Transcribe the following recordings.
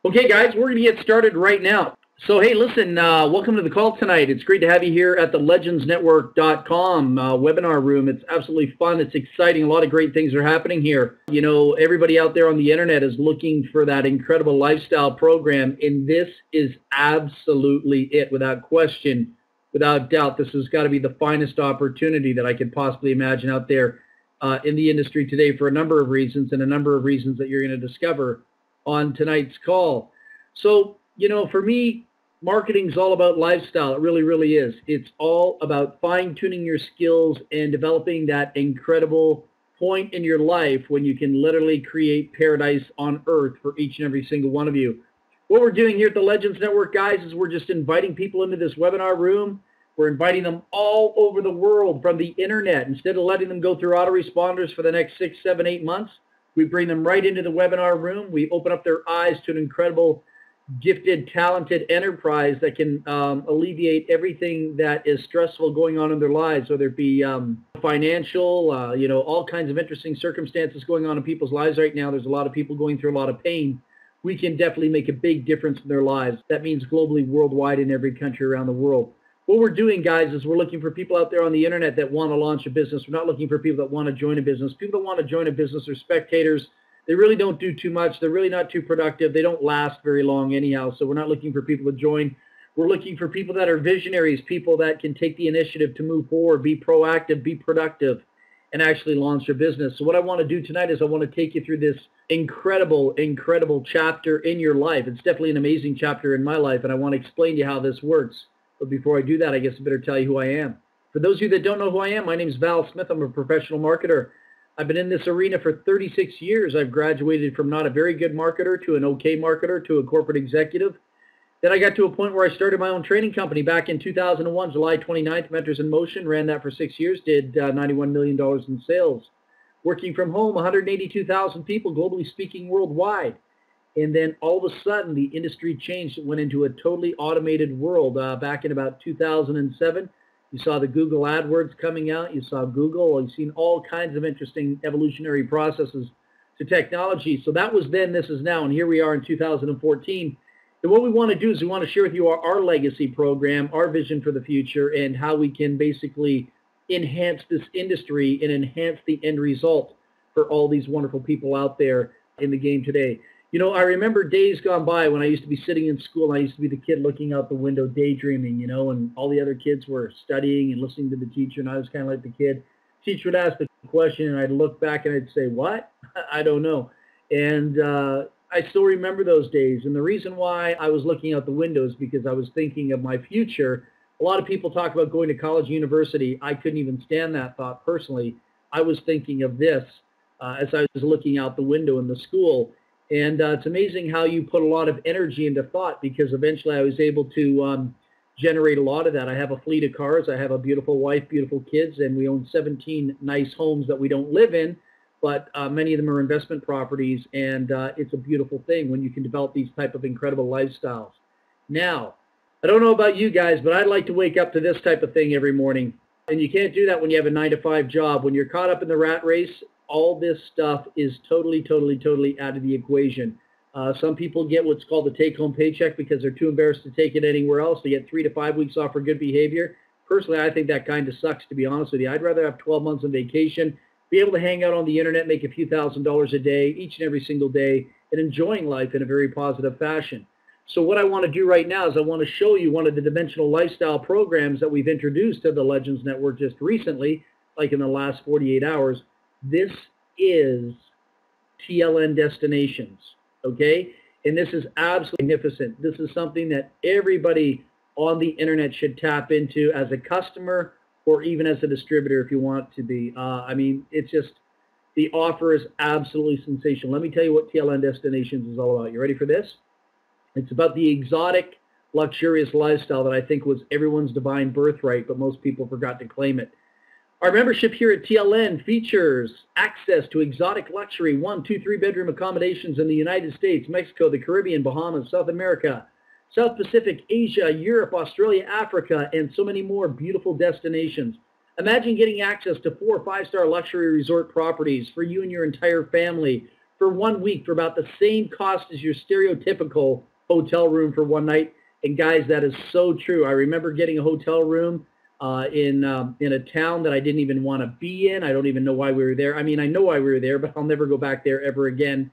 Okay, guys, we're going to get started right now. So, hey, listen, welcome to the call tonight. It's great to have you here at the legendsnetwork.com webinar room. It's absolutely fun. It's exciting. A lot of great things are happening here. You know, everybody out there on the internet is looking for that incredible lifestyle program, and this is absolutely it, without question, without doubt. This has got to be the finest opportunity that I could possibly imagine out there in the industry today for a number of reasons, and a number of reasons that you're going to discover on tonight's call. So, you know, for me, marketing is all about lifestyle. It really, really is. It's all about fine-tuning your skills and developing that incredible point in your life when you can literally create paradise on earth for each and every single one of you. What we're doing here at the Legends Network, guys, is we're just inviting people into this webinar room. We're inviting them all over the world from the internet. Instead of letting them go through autoresponders for the next 6, 7, 8 months, we bring them right into the webinar room. We open up their eyes to an incredible, gifted, talented enterprise that can alleviate everything that is stressful going on in their lives, whether it be financial, you know, all kinds of interesting circumstances going on in people's lives right now. There's a lot of people going through a lot of pain. We can definitely make a big difference in their lives. That means globally, worldwide, in every country around the world. What we're doing, guys, is we're looking for people out there on the internet that want to launch a business. We're not looking for people that want to join a business. People that want to join a business are spectators. They really don't do too much. They're really not too productive. They don't last very long anyhow, so we're not looking for people to join. We're looking for people that are visionaries, people that can take the initiative to move forward, be proactive, be productive, and actually launch their business. So what I want to do tonight is I want to take you through this incredible, incredible chapter in your life. It's definitely an amazing chapter in my life, and I want to explain to you how this works. But before I do that, I guess I better tell you who I am. For those of you that don't know who I am, my name is Val Smith. I'm a professional marketer. I've been in this arena for 36 years. I've graduated from not a very good marketer to an okay marketer to a corporate executive. Then I got to a point where I started my own training company back in 2001, July 29th, Mentors in Motion. Ran that for 6 years, did $91 million in sales. Working from home, 182,000 people, globally speaking, worldwide. And then all of a sudden, the industry changed. It went into a totally automated world back in about 2007. You saw the Google AdWords coming out. You saw Google. You've seen all kinds of interesting evolutionary processes to technology. So that was then, this is now, and here we are in 2014. And what we want to do is we want to share with you our legacy program, our vision for the future, and how we can basically enhance this industry and enhance the end result for all these wonderful people out there in the game today. You know, I remember days gone by when I used to be sitting in school and I used to be the kid looking out the window daydreaming, you know, and all the other kids were studying and listening to the teacher, and I was kind of like the kid. Teacher would ask the question and I'd look back and I'd say, what? I don't know. And I still remember those days. And the reason why I was looking out the window is because I was thinking of my future. A lot of people talk about going to college, university. I couldn't even stand that thought personally. I was thinking of this as I was looking out the window in the school. And it's amazing how you put a lot of energy into thought, because eventually I was able to generate a lot of that. I have a fleet of cars. I have a beautiful wife, beautiful kids, and we own 17 nice homes that we don't live in, but many of them are investment properties, and it's a beautiful thing when you can develop these type of incredible lifestyles. Now, I don't know about you guys, but I'd like to wake up to this type of thing every morning, and you can't do that when you have a 9-to-5 job. When you're caught up in the rat race, all this stuff is totally out of the equation. Some people get what's called the take-home paycheck because they're too embarrassed to take it anywhere else. They get 3 to 5 weeks off for good behavior. Personally, I think that kind of sucks, to be honest with you. I'd rather have 12 months on vacation, be able to hang out on the internet, make a few $1,000s a day, each and every single day, and enjoying life in a very positive fashion. So what I want to do right now is I want to show you one of the dimensional lifestyle programs that we've introduced to the Legends Network just recently, like in the last 48 hours. This is TLN Destinations, okay? And this is absolutely magnificent. This is something that everybody on the internet should tap into as a customer or even as a distributor if you want to be. I mean, it's just, the offer is absolutely sensational. Let me tell you what TLN Destinations is all about. You ready for this? It's about the exotic, luxurious lifestyle that I think was everyone's divine birthright, but most people forgot to claim it. Our membership here at TLN features access to exotic luxury 1, 2, 3 bedroom accommodations in the United States, Mexico, the Caribbean, Bahamas, South America, South Pacific, Asia, Europe, Australia, Africa, and so many more beautiful destinations. Imagine getting access to 4 or 5-star luxury resort properties for you and your entire family for 1 week for about the same cost as your stereotypical hotel room for one night. And guys, that is so true. I remember getting a hotel room in a town that I didn't even want to be in. I don't even know why we were there. I mean, I know why we were there, but I'll never go back there ever again.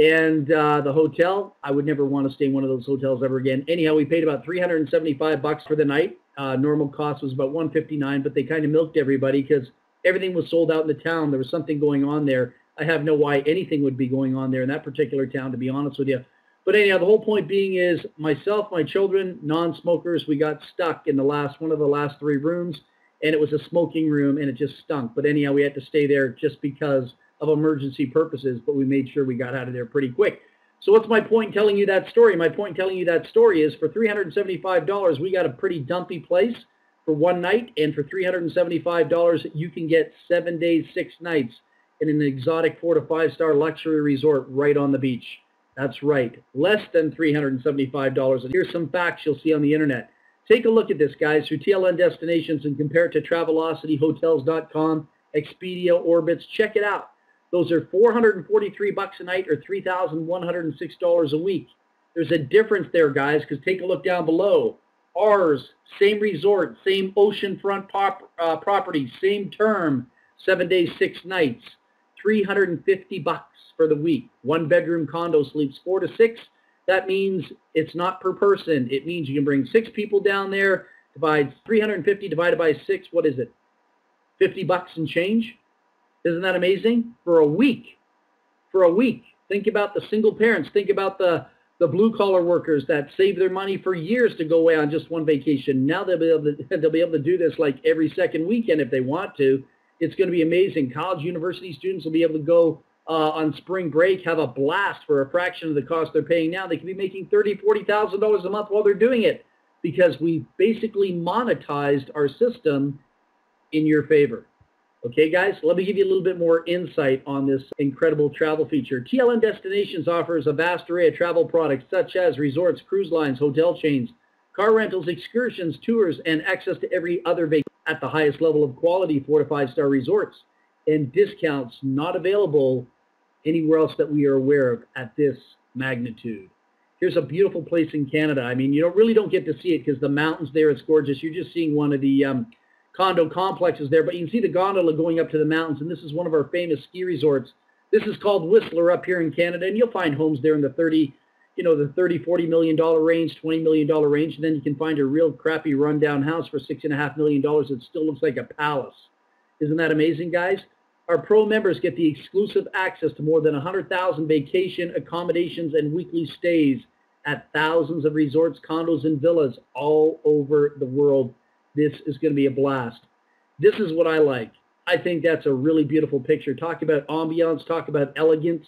And the hotel, I would never want to stay in one of those hotels ever again. Anyhow, we paid about $375 for the night. Normal cost was about $159, but they kind of milked everybody because everything was sold out in the town. There was something going on there. I have no why anything would be going on there in that particular town, to be honest with you. But anyhow, the whole point being is myself, my children, non-smokers, we got stuck in one of the last 3 rooms, and it was a smoking room, and it just stunk. But anyhow, we had to stay there just because of emergency purposes, but we made sure we got out of there pretty quick. So what's my point in telling you that story? My point in telling you that story is for $375, we got a pretty dumpy place for one night, and for $375, you can get 7 days, 6 nights in an exotic 4 to 5 star luxury resort right on the beach. That's right, less than $375. And here's some facts you'll see on the internet. Take a look at this, guys, through TLN Destinations and compare it to Travelocity, Hotels.com, Expedia, Orbitz. Check it out. Those are $443 a night or $3,106 a week. There's a difference there, guys, because take a look down below. Ours, same resort, same oceanfront property, same term, 7 days, 6 nights, $350 for the week. 1-bedroom condo, sleeps 4 to 6. That means it's not per person. It means you can bring 6 people down there, divide 350 divided by 6. What is it? $50 and change? Isn't that amazing? For a week. For a week. Think about the single parents. Think about the blue-collar workers that save their money for years to go away on just one vacation. Now they'll be able to do this like every second weekend if they want to. It's going to be amazing. College, university students will be able to go on spring break, have a blast for a fraction of the cost they're paying now. They can be making $30,000, $40,000 a month while they're doing it because we basically monetized our system in your favor. Okay, guys, let me give you a little bit more insight on this incredible travel feature. TLN Destinations offers a vast array of travel products such as resorts, cruise lines, hotel chains, car rentals, excursions, tours, and access to every other vacation at the highest level of quality 4 to 5 star resorts and discounts not available anywhere else that we are aware of at this magnitude. Here's a beautiful place in Canada. I mean, you really don't get to see it because the mountains there, it's gorgeous. You're just seeing one of the condo complexes there, but you can see the gondola going up to the mountains, and this is one of our famous ski resorts. This is called Whistler up here in Canada, and you'll find homes there in the $30, $40 million range, $20 million range, and then you can find a real crappy rundown house for $6.5 million that still looks like a palace. Isn't that amazing, guys? Our pro members get the exclusive access to more than 100,000 vacation accommodations and weekly stays at thousands of resorts, condos, and villas all over the world. This is going to be a blast. This is what I like. I think that's a really beautiful picture. Talk about ambiance, talk about elegance.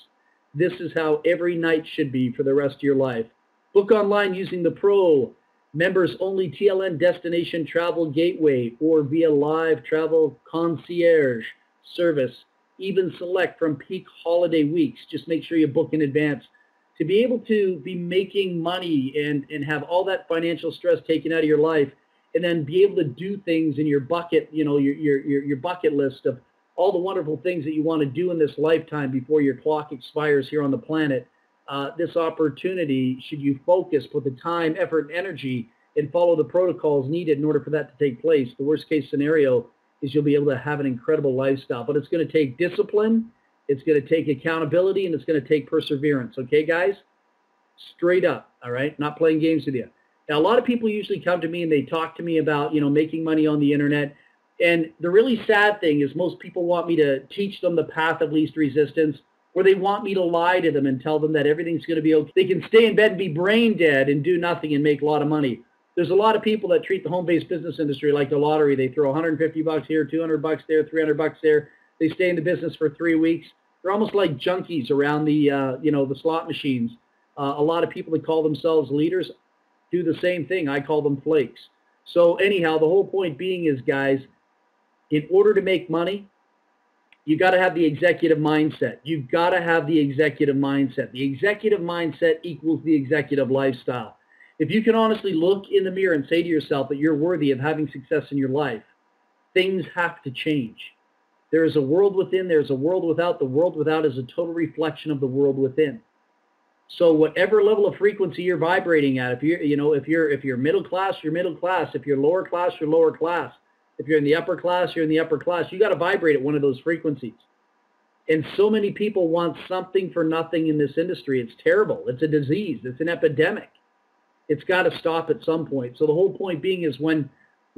This is how every night should be for the rest of your life. Book online using the Pro Members Only TLN Destination Travel Gateway or via live travel concierge service. Even select from peak holiday weeks. Just make sure you book in advance. To be able to be making money and have all that financial stress taken out of your life, and then be able to do things in your bucket, your bucket list of all the wonderful things that you want to do in this lifetime before your clock expires here on the planet. This opportunity, should you focus, put the time, effort, and energy, and follow the protocols needed in order for that to take place, the worst case scenario is you'll be able to have an incredible lifestyle. But it's going to take discipline, it's going to take accountability, and it's going to take perseverance. Okay, guys? Straight up, all right? Not playing games with you. Now, a lot of people usually come to me and they talk to me about, making money on the internet. And the really sad thing is most people want me to teach them the path of least resistance, or they want me to lie to them and tell them that everything's going to be okay. They can stay in bed and be brain dead and do nothing and make a lot of money. There's a lot of people that treat the home-based business industry like the lottery. They throw $150 here, $200 there, $300 there. They stay in the business for 3 weeks. They're almost like junkies around the, the slot machines. A lot of people that call themselves leaders do the same thing. I call them flakes. So anyhow, the whole point being is, guys, in order to make money, you got to have the executive mindset. You've got to have the executive mindset. The executive mindset equals the executive lifestyle. If you can honestly look in the mirror and say to yourself that you're worthy of having success in your life, things have to change. There is a world within, there's a world without. The world without is a total reflection of the world within. So whatever level of frequency you're vibrating at, if you're middle class, you're middle class. If you're lower class, you're lower class. If you're in the upper class, you're in the upper class. You got to vibrate at one of those frequencies. And so many people want something for nothing in this industry. It's terrible. It's a disease. It's an epidemic. It's got to stop at some point. So the whole point being is when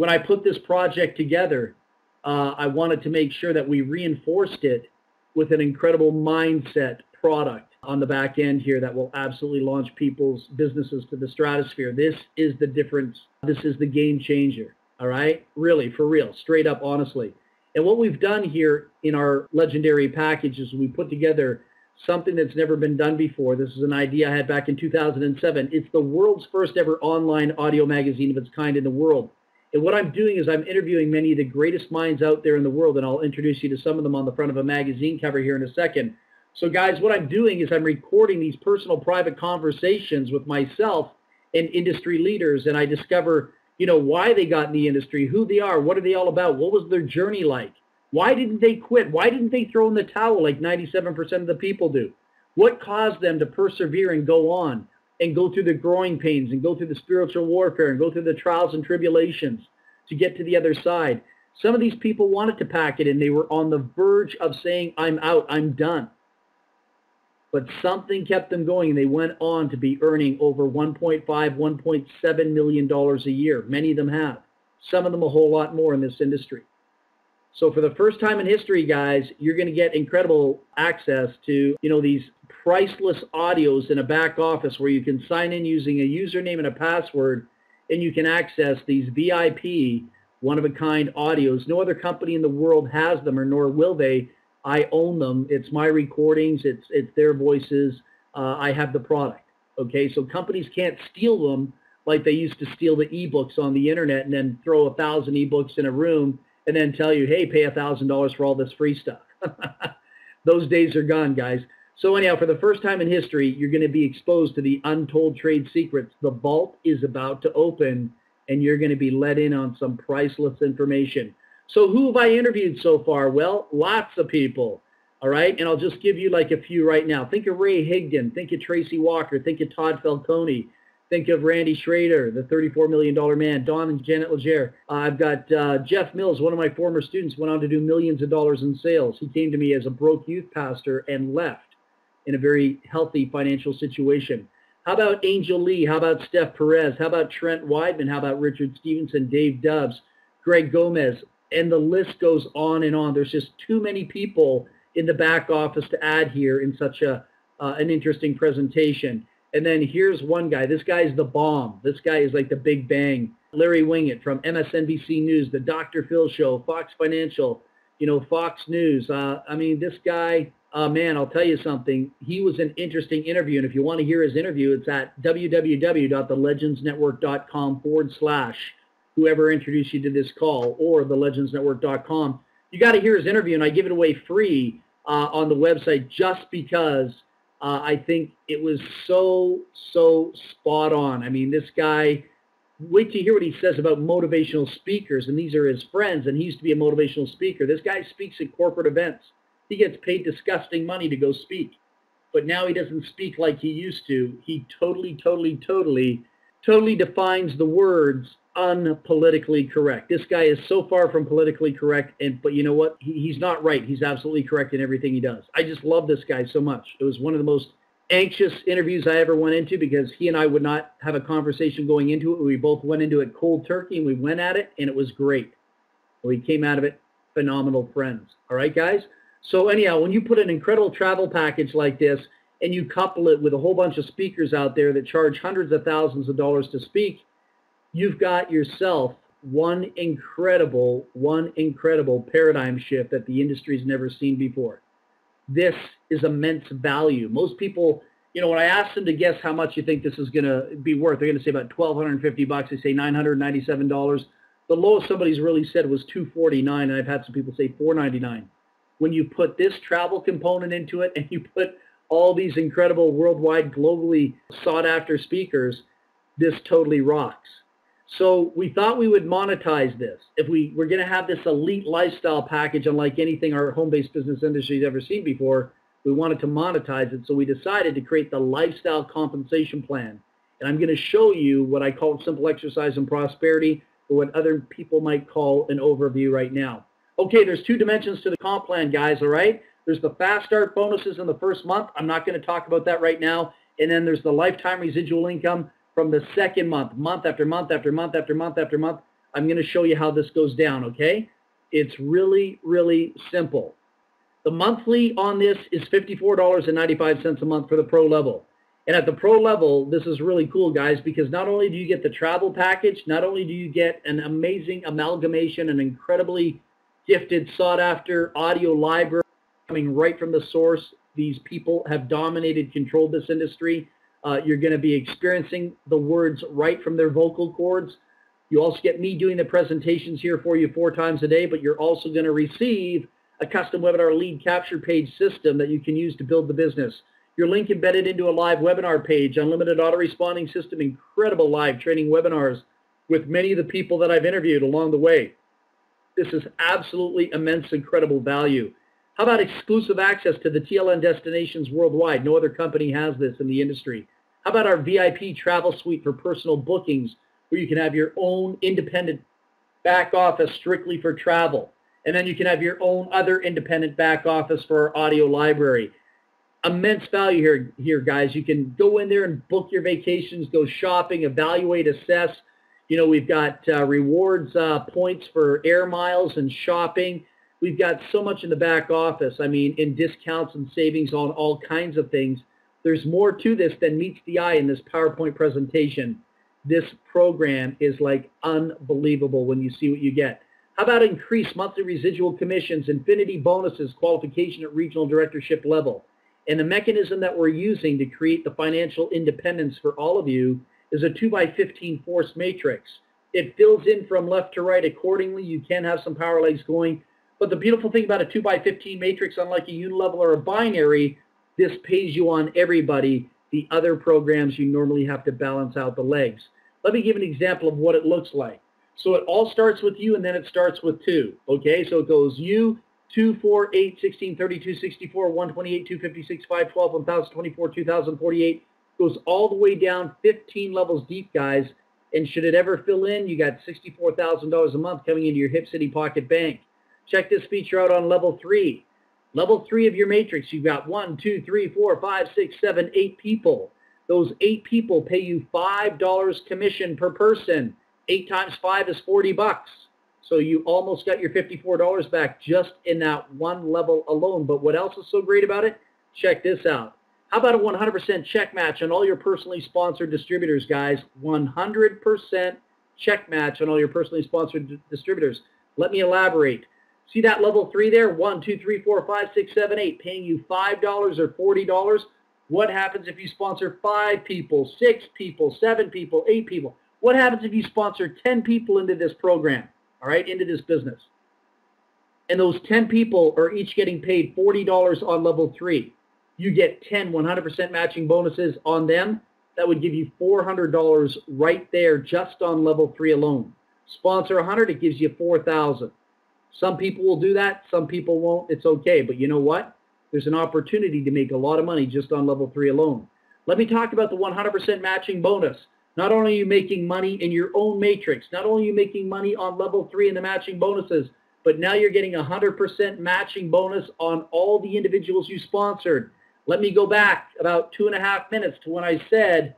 I put this project together, I wanted to make sure that we reinforced it with an incredible mindset product on the back end here that will absolutely launch people's businesses to the stratosphere. This is the difference. This is the game changer. All right? Really, for real, straight up, honestly. And what we've done here in our legendary package is we put together something that's never been done before. This is an idea I had back in 2007. It's the world's first ever online audio magazine of its kind in the world. And what I'm doing is I'm interviewing many of the greatest minds out there in the world, and I'll introduce you to some of them on the front of a magazine cover here in a second. So guys, what I'm doing is I'm recording these personal private conversations with myself and industry leaders, and I discover, why they got in the industry, who they are, what are they all about, what was their journey like, why didn't they quit, why didn't they throw in the towel like 97% of the people do, what caused them to persevere and go on and go through the growing pains and go through the spiritual warfare and go through the trials and tribulations to get to the other side. Some of these people wanted to pack it in. They were on the verge of saying, I'm out, I'm done. But something kept them going, and they went on to be earning over $1.5, $1.7 million a year. Many of them have. Some of them a whole lot more in this industry. So for the first time in history, guys, you're going to get incredible access to, these priceless audios in a back office where you can sign in using a username and a password, and you can access these VIP, one-of-a-kind audios. No other company in the world has them, or nor will they. I own them. It's my recordings. It's their voices. I have the product. Okay, so companies can't steal them like they used to steal the ebooks on the internet and then throw 1,000 ebooks in a room and then tell you, hey, pay $1,000 for all this free stuff. Those days are gone, guys. So anyhow, for the first time in history, you're going to be exposed to the untold trade secrets. The vault is about to open, and you're going to be let in on some priceless information. So who have I interviewed so far? Well, lots of people, all right? And I'll just give you like a few right now. Think of Ray Higdon. Think of Tracy Walker. Think of Todd Falcone. Think of Randy Schrader, the $34 million man, Don and Janet Legere. I've got Jeff Mills, one of my former students, went on to do millions of dollars in sales. He came to me as a broke youth pastor and left in a very healthy financial situation. How about Angel Lee? How about Steph Perez? How about Trent Weidman? How about Richard Stevenson, Dave Dubbs, Greg Gomez? And the list goes on and on. There's just too many people in the back office to add here in such an interesting presentation. And then here's one guy. This guy's the bomb. This guy is like the Big Bang. Larry Wingett from MSNBC News, the Dr. Phil Show, Fox Financial, Fox News. This guy, man, I'll tell you something. He was an interesting interview. And if you want to hear his interview, it's at www.thelegendsnetwork.com/ whoever introduced you to this call, or thelegendsnetwork.com. You got to hear his interview, and I give it away free on the website just because I think it was so spot on. I mean, this guy, wait till you hear what he says about motivational speakers, and these are his friends, and he used to be a motivational speaker. This guy speaks at corporate events. He gets paid disgusting money to go speak, but now he doesn't speak like he used to. He totally defines the words unpolitically correct. This guy is so far from politically correct, but you know what? He's not right. He's absolutely correct in everything he does. I just love this guy so much. It was one of the most anxious interviews I ever went into because he and I would not have a conversation going into it. We both went into it cold turkey, and we went at it, and it was great. We came out of it phenomenal friends. All right, guys? So anyhow, when you put an incredible travel package like this and you couple it with a whole bunch of speakers out there that charge hundreds of thousands of dollars to speak, you've got yourself one incredible paradigm shift that the industry's never seen before. This is immense value. Most people, when I ask them to guess how much you think this is going to be worth, they're going to say about $1,250. They say $997. The lowest somebody's really said was $249, and I've had some people say $499. When you put this travel component into it and you put all these incredible worldwide, globally sought-after speakers, this totally rocks. So we thought we would monetize this. If we were going to have this elite lifestyle package, unlike anything our home-based business industry has ever seen before, we wanted to monetize it. So we decided to create the lifestyle compensation plan. And I'm going to show you what I call simple exercise and prosperity, or what other people might call an overview right now. Okay, there's two dimensions to the comp plan, guys, all right? There's the fast start bonuses in the first month. I'm not going to talk about that right now. And then there's the lifetime residual income from the second month, month after month after month after month after month. I'm going to show you how this goes down, okay? It's really, really simple. The monthly on this is $54.95 a month for the pro level. And at the pro level, this is really cool, guys, because not only do you get the travel package, not only do you get an amazing amalgamation, an incredibly gifted, sought-after audio library coming right from the source. These people have dominated, controlled this industry. You're going to be experiencing the words right from their vocal cords. You also get me doing the presentations here for you 4 times a day, but you're also going to receive a custom webinar lead capture page system that you can use to build the business. Your link embedded into a live webinar page, unlimited auto-responding system, incredible live training webinars with many of the people that I've interviewed along the way. This is absolutely immense, incredible value. How about exclusive access to the TLN destinations worldwide? No other company has this in the industry. How about our VIP travel suite for personal bookings, where you can have your own independent back office strictly for travel. And then you can have your own other independent back office for our audio library. Immense value here, guys. You can go in there and book your vacations, go shopping, evaluate, assess. You know, we've got rewards points for air miles and shopping. We've got so much in the back office. I mean, in discounts and savings on all kinds of things. There's more to this than meets the eye in this PowerPoint presentation. This program is like unbelievable when you see what you get. How about increased monthly residual commissions, infinity bonuses, qualification at regional directorship level? And the mechanism that we're using to create the financial independence for all of you is a 2x15 force matrix. It fills in from left to right accordingly. You can have some power legs going. But the beautiful thing about a 2x15 matrix, unlike a unilevel or a binary, this pays you on everybody. The other programs, you normally have to balance out the legs. Let me give an example of what it looks like. So it all starts with you, and then it starts with 2. Okay, so it goes you, 2, 4, 8, 16, 32, 64, 128, 256, 512, 1024, 2048. Goes all the way down 15 levels deep, guys. And should it ever fill in, you got $64,000 a month coming into your Hip City Pocket Bank. Check this feature out on level 3. Level 3 of your matrix, you've got 1, 2, 3, 4, 5, 6, 7, 8 people. Those 8 people pay you $5 commission per person. 8 times 5 is 40 bucks. So you almost got your $54 back just in that one level alone. But what else is so great about it? Check this out. How about a 100% check match on all your personally sponsored distributors, guys? 100% check match on all your personally sponsored distributors. Let me elaborate. See that level 3 there? 1, 2, 3, 4, 5, 6, 7, 8, paying you $5 or $40. What happens if you sponsor 5 people, 6 people, 7 people, 8 people? What happens if you sponsor 10 people into this program, all right, into this business? And those 10 people are each getting paid $40 on level 3. You get 10 100% matching bonuses on them. That would give you $400 right there just on level 3 alone. Sponsor 100, it gives you $4,000. Some people will do that. Some people won't. It's okay. But you know what? There's an opportunity to make a lot of money just on level 3 alone. Let me talk about the 100% matching bonus. Not only are you making money in your own matrix, not only are you making money on level 3 in the matching bonuses, but now you're getting 100% matching bonus on all the individuals you sponsored. Let me go back about 2.5 minutes to when I said,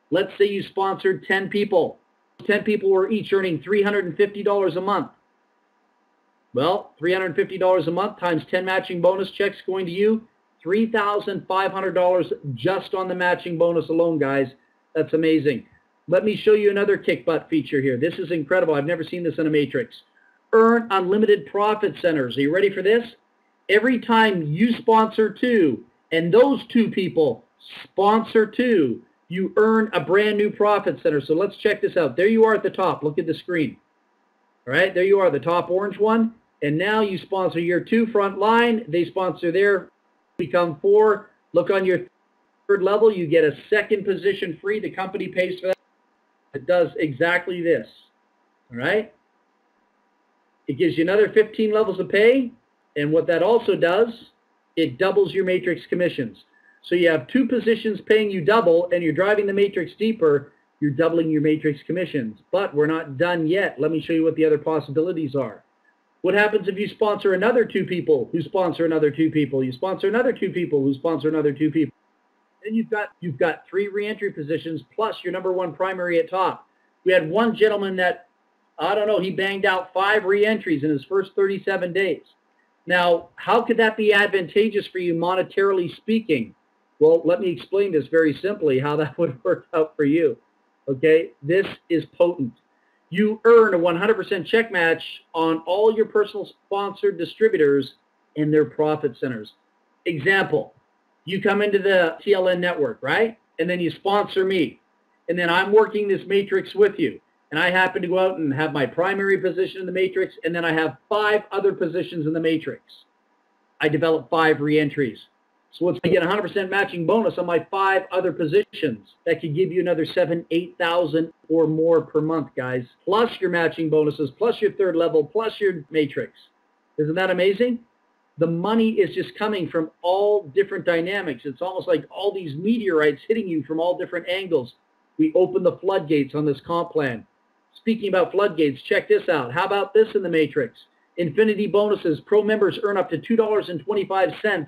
let's say you sponsored 10 people. 10 people were each earning $350 a month. Well, $350 a month times 10 matching bonus checks going to you, $3,500 just on the matching bonus alone, guys. That's amazing. Let me show you another kick butt feature here. This is incredible. I've never seen this in a matrix. Earn unlimited profit centers. Are you ready for this? Every time you sponsor 2, and those 2 people sponsor 2, you earn a brand new profit center. So let's check this out. There you are at the top. Look at the screen. All right, there you are, the top orange one. And now you sponsor your 2 front line. They sponsor their, become 4. Look on your 3rd level, you get a 2nd position free. The company pays for that. It does exactly this. All right? It gives you another 15 levels of pay. And what that also does, it doubles your matrix commissions. So you have two positions paying you double, and you're driving the matrix deeper, you're doubling your matrix commissions. But we're not done yet. Let me show you what the other possibilities are. What happens if you sponsor another two people who sponsor another two people? You sponsor another two people who sponsor another two people. Then you've got three reentry positions plus your number one primary at top. We had one gentleman that, I don't know, he banged out 5 reentries in his first 37 days. Now, how could that be advantageous for you monetarily speaking? Well, let me explain this very simply, how that would work out for you. Okay, this is potent. You earn a 100% check match on all your personal sponsored distributors and their profit centers. Example, you come into the TLN network, right? And then you sponsor me. And then I'm working this matrix with you. And I happen to go out and have my primary position in the matrix, and then I have 5 other positions in the matrix. I develop 5 reentries. So once I get 100% matching bonus on my 5 other positions, that could give you another $7,000, $8,000 or more per month, guys. Plus your matching bonuses, plus your third level, plus your matrix. Isn't that amazing? The money is just coming from all different dynamics. It's almost like all these meteorites hitting you from all different angles. We open the floodgates on this comp plan. Speaking about floodgates, check this out. How about this in the matrix? Infinity bonuses. Pro members earn up to $2.25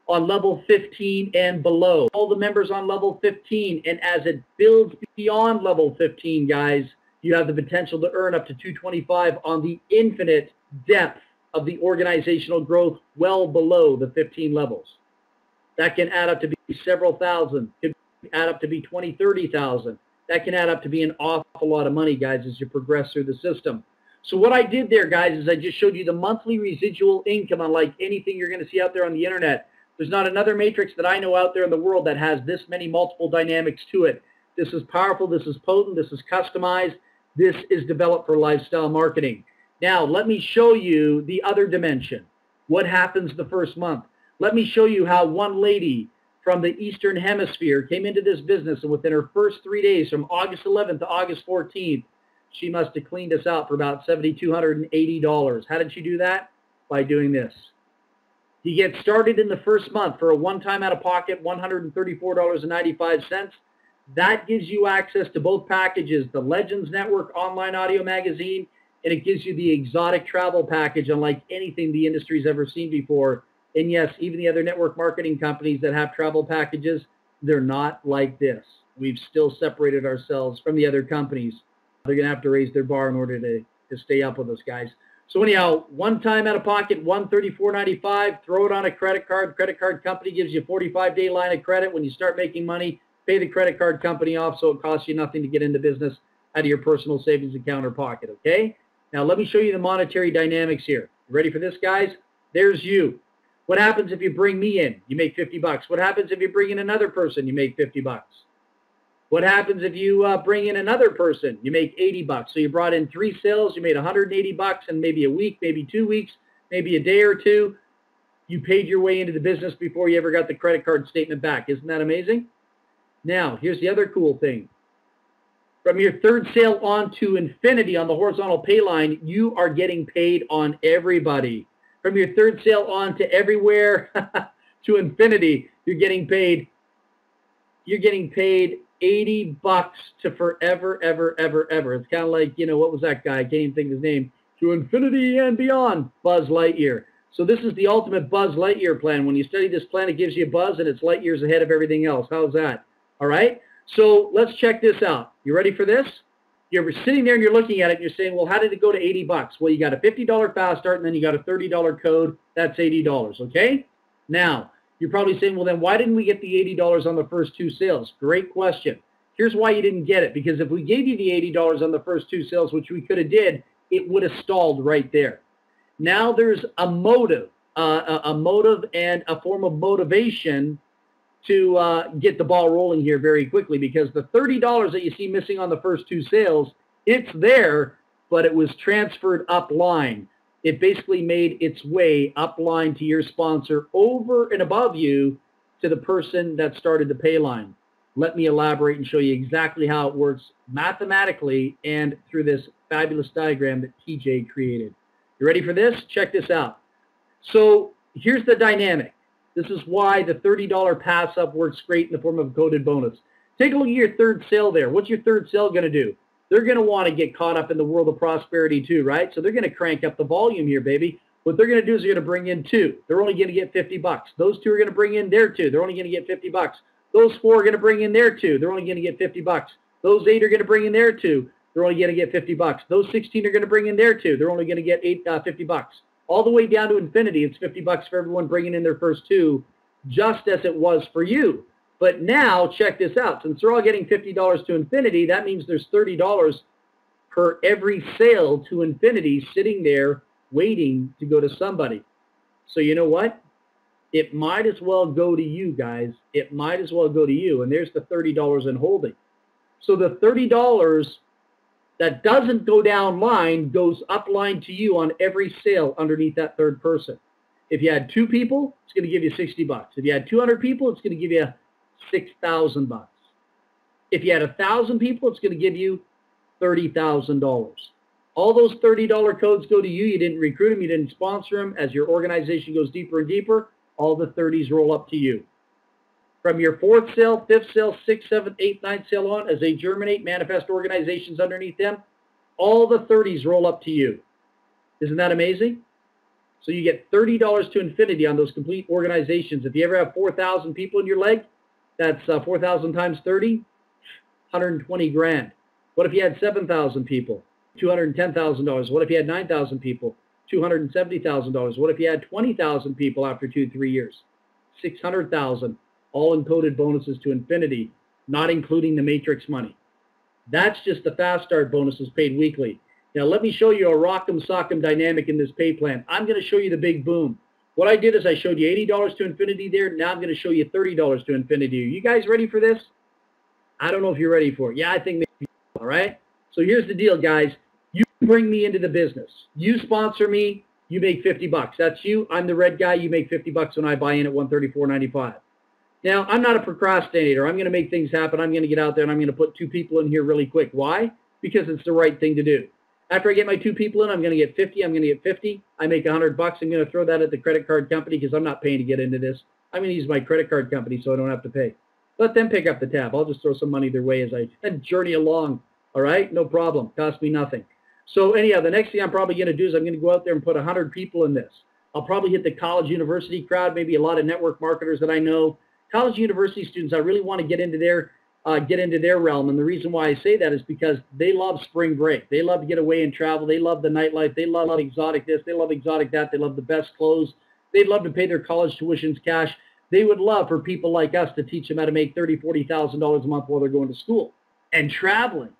on level 15 and below. All the members on level 15, and as it builds beyond level 15, guys, you have the potential to earn up to $225 on the infinite depth of the organizational growth well below the 15 levels. That can add up to be several thousand. It can add up to be 20, 30,000. That can add up to be an awful lot of money, guys, as you progress through the system. So what I did there, guys, is I just showed you the monthly residual income unlike anything you're going to see out there on the internet. There's not another matrix that I know out there in the world that has this many multiple dynamics to it. This is powerful. This is potent. This is customized. This is developed for lifestyle marketing. Now, let me show you the other dimension. What happens the first month? Let me show you how one lady from the Eastern Hemisphere came into this business, and within her first 3 days, from August 11th to August 14th, she must have cleaned us out for about $7,280. How did she do that? By doing this. You get started in the first month for a one-time out-of-pocket $134.95. That gives you access to both packages, the Legends Network online audio magazine, and it gives you the exotic travel package unlike anything the industry's ever seen before. And yes, even the other network marketing companies that have travel packages, they're not like this. We've still separated ourselves from the other companies. They're going to have to raise their bar in order to stay up with us, guys. So anyhow, one time out of pocket, $134.95, throw it on a credit card. Credit card company gives you a 45-day line of credit. When you start making money, pay the credit card company off so it costs you nothing to get into business out of your personal savings account or pocket, okay? Now let me show you the monetary dynamics here. Ready for this, guys? There's you. What happens if you bring me in? You make 50 bucks. What happens if you bring in another person? You make 50 bucks. What happens if you bring in another person? You make 80 bucks. So you brought in 3 sales, you made 180 bucks in maybe a week, maybe 2 weeks, maybe a day or two. You paid your way into the business before you ever got the credit card statement back. Isn't that amazing? Now, here's the other cool thing. From your third sale on to infinity on the horizontal pay line, you are getting paid on everybody. From your third sale on to everywhere to infinity, you're getting paid 80 bucks to forever, ever, ever, ever. It's kind of like, you know, what was that guy? I can't even think of his name. To infinity and beyond, Buzz Lightyear. So this is the ultimate Buzz Lightyear plan. When you study this plan, it gives you a buzz, and it's light years ahead of everything else. How's that? All right? So let's check this out. You ready for this? You're sitting there and you're looking at it and you're saying, well, how did it go to 80 bucks? Well, you got a $50 fast start and then you got a $30 code. That's $80, okay? Now, you're probably saying, well, then why didn't we get the $80 on the first 2 sales? Great question. Here's why you didn't get it. Because if we gave you the $80 on the first 2 sales, which we could have did, it would have stalled right there. Now there's a motive and a form of motivation to get the ball rolling here very quickly, because the $30 that you see missing on the first 2 sales, it's there, but it was transferred upline. It basically made its way upline to your sponsor over and above you to the person that started the pay line. Let me elaborate and show you exactly how it works mathematically and through this fabulous diagram that TJ created. You ready for this? Check this out. So here's the dynamic. This is why the $30 pass up works great in the form of a coded bonus. Take a look at your third sale there. What's your third sale going to do? They're going to want to get caught up in the world of prosperity too, right? So they're going to crank up the volume here, baby. What they're going to do is they're going to bring in 2. They're only going to get 50 bucks. Those 2 are going to bring in their 2. They're only going to get 50 bucks. Those 4 are going to bring in their 2. They're only going to get 50 bucks. Those 8 are going to bring in their 2. They're only going to get 50 bucks. Those 16 are going to bring in their 2. They're only going to get 50 bucks. All the way down to infinity, it's 50 bucks for everyone bringing in their first 2, just as it was for you. But now, check this out. Since they're all getting $50 to infinity, that means there's $30 per every sale to infinity sitting there waiting to go to somebody. So you know what? It might as well go to you, guys. It might as well go to you. And there's the $30 in holding. So the $30 that doesn't go down line goes up line to you on every sale underneath that third person. If you had 2 people, it's going to give you 60 bucks. If you had 200 people, it's going to give you 6,000 bucks. If you had 1,000 people, it's going to give you $30,000. All those $30 codes go to you. You didn't recruit them. You didn't sponsor them. As your organization goes deeper and deeper, all the 30s roll up to you. From your 4th sale, 5th sale, 6th, 7th, 8th, 9th sale on, as they germinate, manifest organizations underneath them, all the 30s roll up to you. Isn't that amazing? So you get $30 to infinity on those complete organizations. If you ever have 4,000 people in your leg, that's 4,000 times 30, 120 grand. What if you had 7,000 people? $210,000. What if you had 9,000 people? $270,000. What if you had 20,000 people after 2-3 years? 600,000. All encoded bonuses to infinity, not including the matrix money. That's just the fast start bonuses paid weekly. Now let me show you a rock'em sock'em dynamic in this pay plan. I'm going to show you the big boom. What I did is I showed you $80 to infinity there. Now I'm going to show you $30 to infinity. You guys ready for this? I don't know if you're ready for it. Yeah, I think maybe. All right. So here's the deal, guys. You bring me into the business. You sponsor me. You make 50 bucks. That's you. I'm the red guy. You make 50 bucks when I buy in at $134.95. Now, I'm not a procrastinator. I'm going to make things happen. I'm going to get out there and I'm going to put 2 people in here really quick. Why? Because it's the right thing to do. After I get my 2 people in, I'm going to get 50. I'm going to get 50. I make 100 bucks. I'm going to throw that at the credit card company because I'm not paying to get into this. I'm going to use my credit card company so I don't have to pay. Let them pick up the tab. I'll just throw some money their way as I journey along. All right? No problem. Cost me nothing. So anyhow, the next thing I'm probably going to do is I'm going to go out there and put 100 people in this. I'll probably hit the college university crowd, maybe a lot of network marketers that I know. College university students, I really want to get into their realm. And the reason why I say that is because they love spring break. They love to get away and travel. They love the nightlife. They love exotic this. They love exotic that. They love the best clothes. They'd love to pay their college tuitions cash. They would love for people like us to teach them how to make $30,000, $40,000 a month while they're going to school and traveling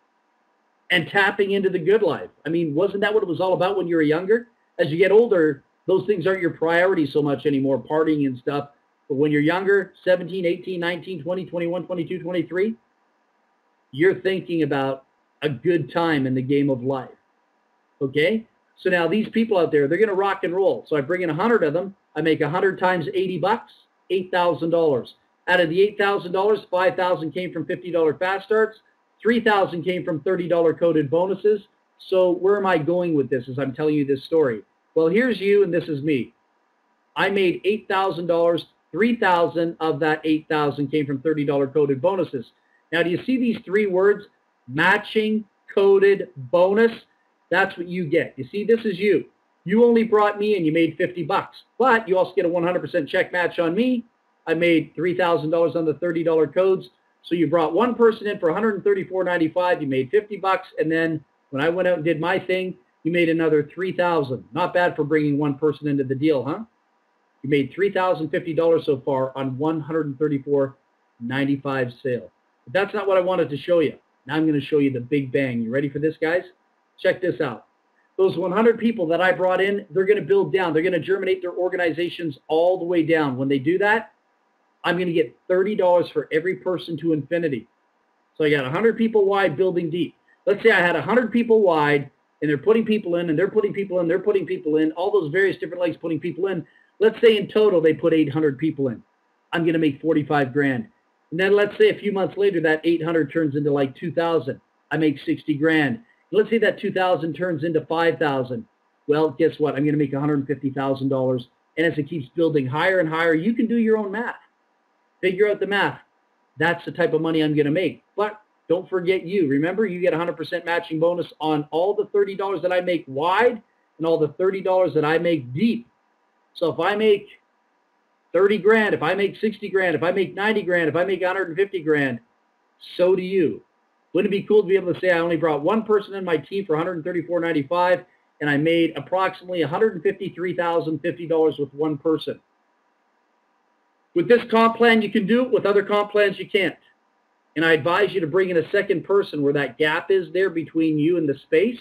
and tapping into the good life. I mean, wasn't that what it was all about when you were younger? As you get older, those things aren't your priority so much anymore, partying and stuff. But when you're younger, 17, 18, 19, 20, 21, 22, 23, you're thinking about a good time in the game of life. Okay? So now these people out there, they're going to rock and roll. So I bring in 100 of them. I make 100 times 80 bucks, $8,000. Out of the $8,000, 5,000 came from $50 fast starts. 3,000 came from $30 coded bonuses. So where am I going with this as I'm telling you this story? Well, here's you and this is me. I made $8,000. 3,000 of that 8,000 came from $30 coded bonuses. Now, do you see these 3 words? Matching coded bonus. That's what you get. You see, this is you. You only brought me in. You made 50 bucks. But you also get a 100% check match on me. I made $3,000 on the $30 codes. So you brought one person in for $134.95. You made 50 bucks. And then when I went out and did my thing, you made another $3,000. Not bad for bringing one person into the deal, huh? You made $3,050 so far on $134.95 sale. But that's not what I wanted to show you. Now I'm going to show you the big bang. You ready for this, guys? Check this out. Those 100 people that I brought in, they're going to build down. They're going to germinate their organizations all the way down. When they do that, I'm going to get $30 for every person to infinity. So I got 100 people wide building deep. Let's say I had 100 people wide, and they're putting people in, and they're putting people in, they're putting people in, all those various different legs putting people in. Let's say in total they put 800 people in. I'm going to make 45 grand. And then let's say a few months later, that 800 turns into like 2,000. I make 60 grand. Let's say that 2,000 turns into 5,000. Well, guess what? I'm going to make $150,000. And as it keeps building higher and higher, you can do your own math. Figure out the math. That's the type of money I'm going to make. But don't forget you. Remember, you get 100% matching bonus on all the $30 that I make wide and all the $30 that I make deep. So if I make 30 grand, if I make 60 grand, if I make 90 grand, if I make 150 grand, so do you. Wouldn't it be cool to be able to say I only brought one person in my team for $134.95 and I made approximately $153,050 with one person? With this comp plan, you can do it. With other comp plans, you can't. And I advise you to bring in a second person where that gap is there between you and the space.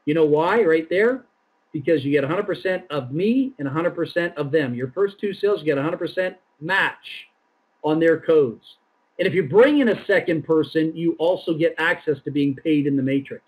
You know why? Right there. Because you get 100% of me and 100% of them. Your first two sales, you get 100% match on their codes. And if you bring in a second person, you also get access to being paid in the matrix.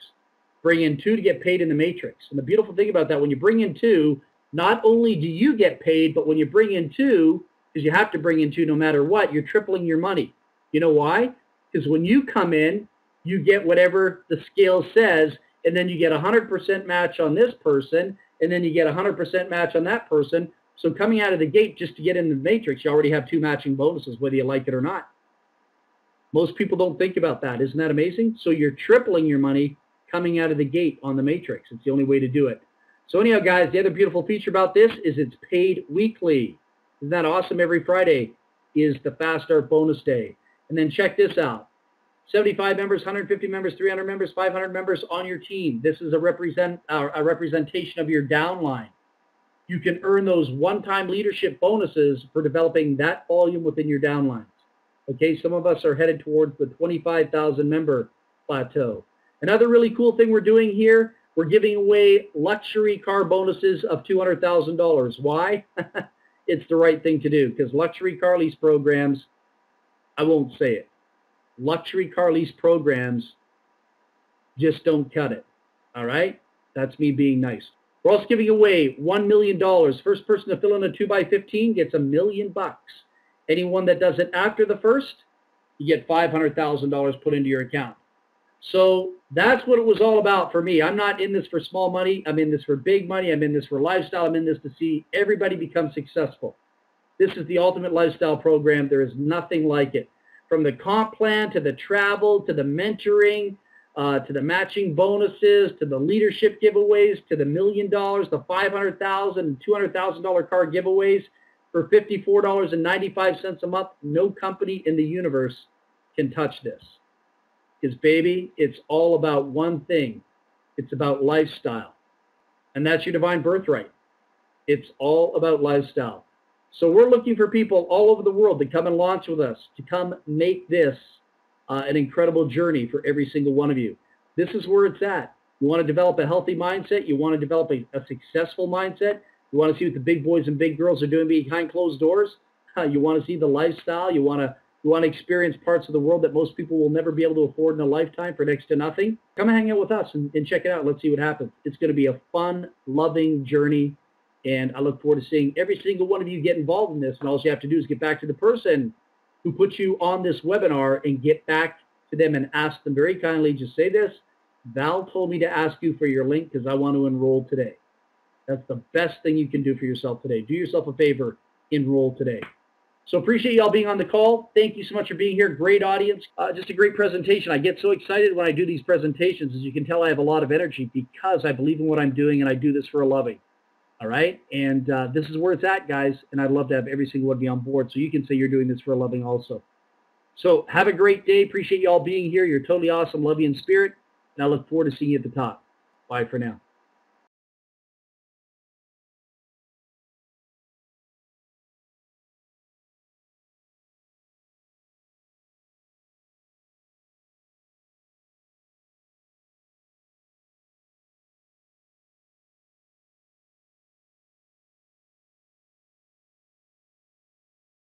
Bring in two to get paid in the matrix. And the beautiful thing about that, when you bring in two, not only do you get paid, but when you bring in two, because you have to bring in two no matter what, you're tripling your money. You know why? Because when you come in, you get whatever the scale says, and then you get 100% match on this person, and then you get 100% match on that person. So coming out of the gate, just to get in the matrix, you already have two matching bonuses, whether you like it or not. Most people don't think about that. Isn't that amazing? So you're tripling your money coming out of the gate on the matrix. It's the only way to do it. So anyhow, guys, the other beautiful feature about this is it's paid weekly. Isn't that awesome? Every Friday is the Fast Start bonus day. And then check this out. 75 members, 150 members, 300 members, 500 members on your team. This is a representation of your downline. You can earn those one-time leadership bonuses for developing that volume within your downlines. Okay, some of us are headed towards the 25,000 member plateau. Another really cool thing we're doing here, we're giving away luxury car bonuses of $200,000. Why? It's the right thing to do, because luxury car lease programs, I won't say it. Luxury car lease programs just don't cut it. All right? That's me being nice. We're also giving away $1 million. First person to fill in a 2x15 gets $1 million. Anyone that does it after the first, you get $500,000 put into your account. So that's what it was all about for me. I'm not in this for small money. I'm in this for big money. I'm in this for lifestyle. I'm in this to see everybody become successful. This is the ultimate lifestyle program. There is nothing like it. From the comp plan to the travel to the mentoring, to the matching bonuses, to the leadership giveaways, to the $1 million, the $500,000 and $200,000 car giveaways for $54.95 a month. No company in the universe can touch this. Because, baby, it's all about one thing. It's about lifestyle. And that's your divine birthright. It's all about lifestyle. So we're looking for people all over the world to come and launch with us, to come make this an incredible journey for every single one of you. This is where it's at. You want to develop a healthy mindset. You want to develop a successful mindset. You want to see what the big boys and big girls are doing behind closed doors. You want to see the lifestyle. You want to experience parts of the world that most people will never be able to afford in a lifetime for next to nothing. Come and hang out with us and check it out. Let's see what happens. It's going to be a fun, loving journey. And I look forward to seeing every single one of you get involved in this. And all you have to do is get back to the person who put you on this webinar and get back to them and ask them very kindly, just say this: Val told me to ask you for your link because I want to enroll today. That's the best thing you can do for yourself today. Do yourself a favor, enroll today. So appreciate you all being on the call. Thank you so much for being here. Great audience. Just a great presentation. I get so excited when I do these presentations. As you can tell, I have a lot of energy because I believe in what I'm doing and I do this for a loving. All right? And this is where it's at, guys. And I'd love to have every single one be on board so you can say you're doing this for a loving also. So have a great day. Appreciate you all being here. You're totally awesome. Love you in spirit. And I look forward to seeing you at the top. Bye for now.